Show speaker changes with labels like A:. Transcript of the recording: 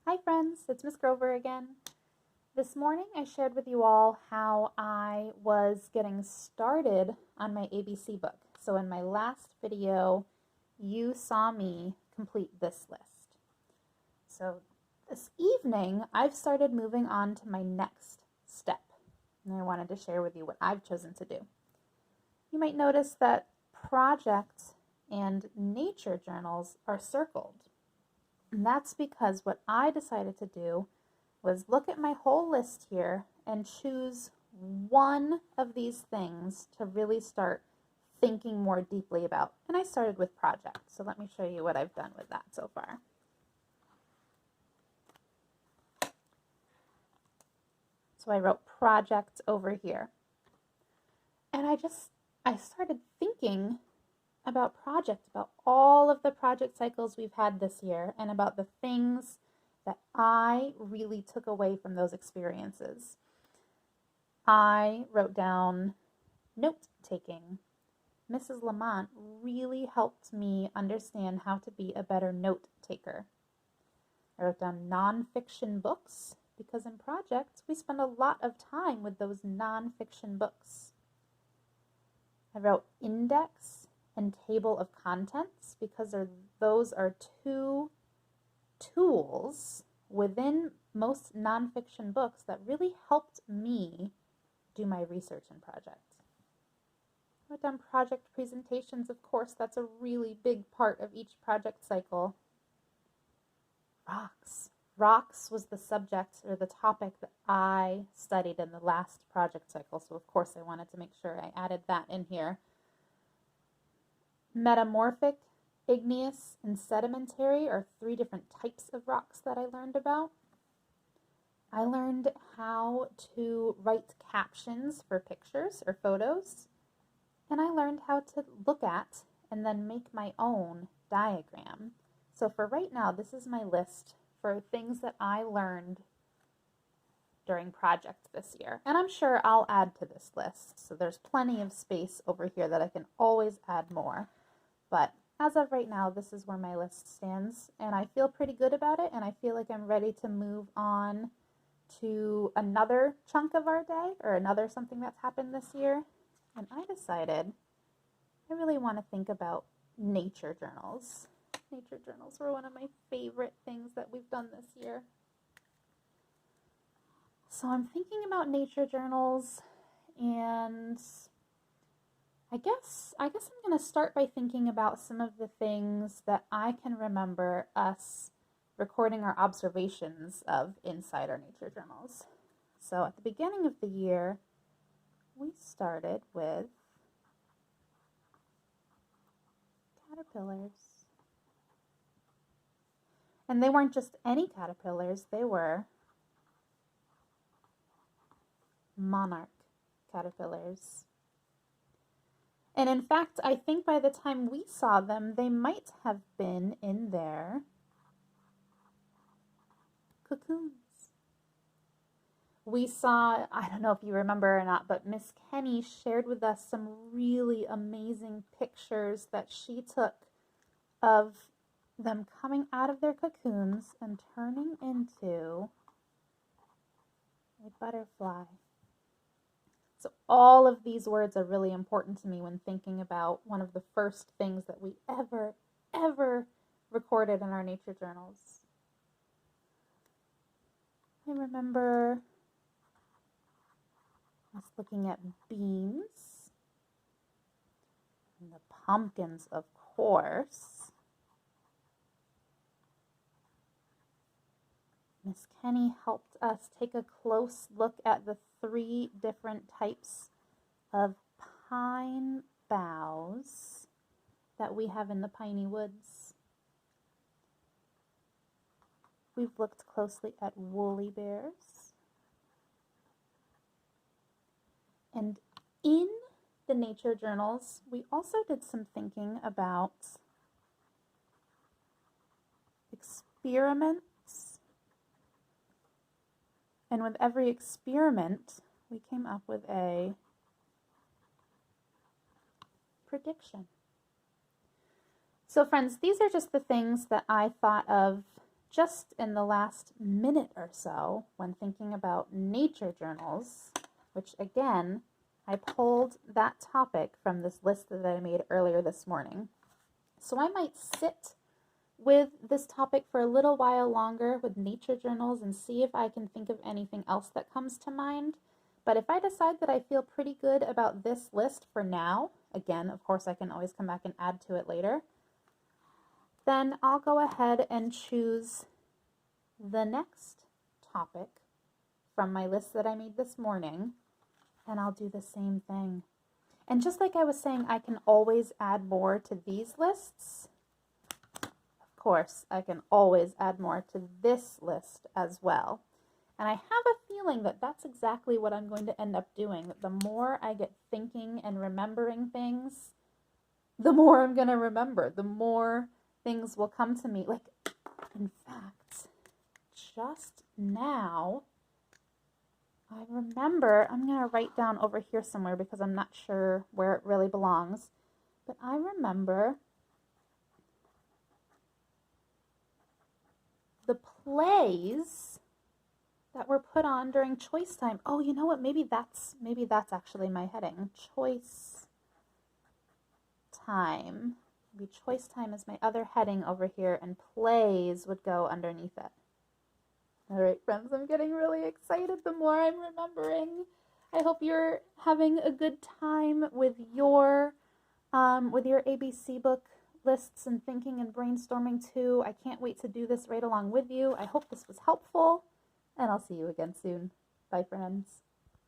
A: Hi friends, it's Miss Grover again. This morning I shared with you all how I was getting started on my ABC book. So in my last video, you saw me complete this list. So this evening, I've started moving on to my next step. And I wanted to share with you what I've chosen to do. You might notice that project and nature journals are circled. And that's because what I decided to do was look at my whole list here and choose one of these things to really start thinking more deeply about. And I started with projects. So let me show you what I've done with that so far. So I wrote projects over here. And I started thinking about projects, about all of the project cycles we've had this year, and about the things that I really took away from those experiences. I wrote down note taking. Mrs. Lamont really helped me understand how to be a better note taker. I wrote down nonfiction books because in projects we spend a lot of time with those nonfiction books. I wrote index and table of contents because those are two tools within most nonfiction books that really helped me do my research and project. I've done project presentations, of course, that's a really big part of each project cycle. Rocks. Rocks was the subject or the topic that I studied in the last project cycle, so of course I wanted to make sure I added that in here. Metamorphic, igneous, and sedimentary are three different types of rocks that I learned about. I learned how to write captions for pictures or photos, and I learned how to look at and then make my own diagram. So for right now, this is my list for things that I learned during project this year. And I'm sure I'll add to this list. So there's plenty of space over here that I can always add more. But as of right now, this is where my list stands. And I feel pretty good about it. And I feel like I'm ready to move on to another chunk of our day or another something that's happened this year. And I decided I really want to think about nature journals. Nature journals were one of my favorite things that we've done this year. So I'm thinking about nature journals, and I guess I'm going to start by thinking about some of the things that I can remember us recording our observations of inside our nature journals. So at the beginning of the year, we started with caterpillars. And they weren't just any caterpillars, they were monarch caterpillars. And in fact, I think by the time we saw them, they might have been in their cocoons. We saw, I don't know if you remember or not, but Miss Kenny shared with us some really amazing pictures that she took of them coming out of their cocoons and turning into a butterfly. So all of these words are really important to me when thinking about one of the first things that we ever recorded in our nature journals. I remember us looking at beans and the pumpkins, of course. Miss Kenny helped us take a close look at the three different types of pine boughs that we have in the piney woods. We've looked closely at woolly bears. And in the nature journals, we also did some thinking about experiments. And with every experiment, we came up with a prediction. So friends, these are just the things that I thought of just in the last minute or so, when thinking about nature journals, which again, I pulled that topic from this list that I made earlier this morning. So I might sit with this topic for a little while longer with nature journals and see if I can think of anything else that comes to mind. But if I decide that I feel pretty good about this list for now, again, of course, I can always come back and add to it later, then I'll go ahead and choose the next topic from my list that I made this morning, and I'll do the same thing. And just like I was saying, I can always add more to these lists. Of course, I can always add more to this list as well. And I have a feeling that that's exactly what I'm going to end up doing. The more I get thinking and remembering things, the more I'm going to remember, the more things will come to me. Like, in fact, just now, I remember, I'm going to write down over here somewhere because I'm not sure where it really belongs, but I remember the plays that were put on during choice time. Oh, you know what? Maybe that's actually my heading. Choice time. Maybe choice time is my other heading over here, and plays would go underneath it. All right, friends, I'm getting really excited the more I'm remembering. I hope you're having a good time with your ABC book lists and thinking and brainstorming too. I can't wait to do this right along with you. I hope this was helpful, and I'll see you again soon. Bye, friends.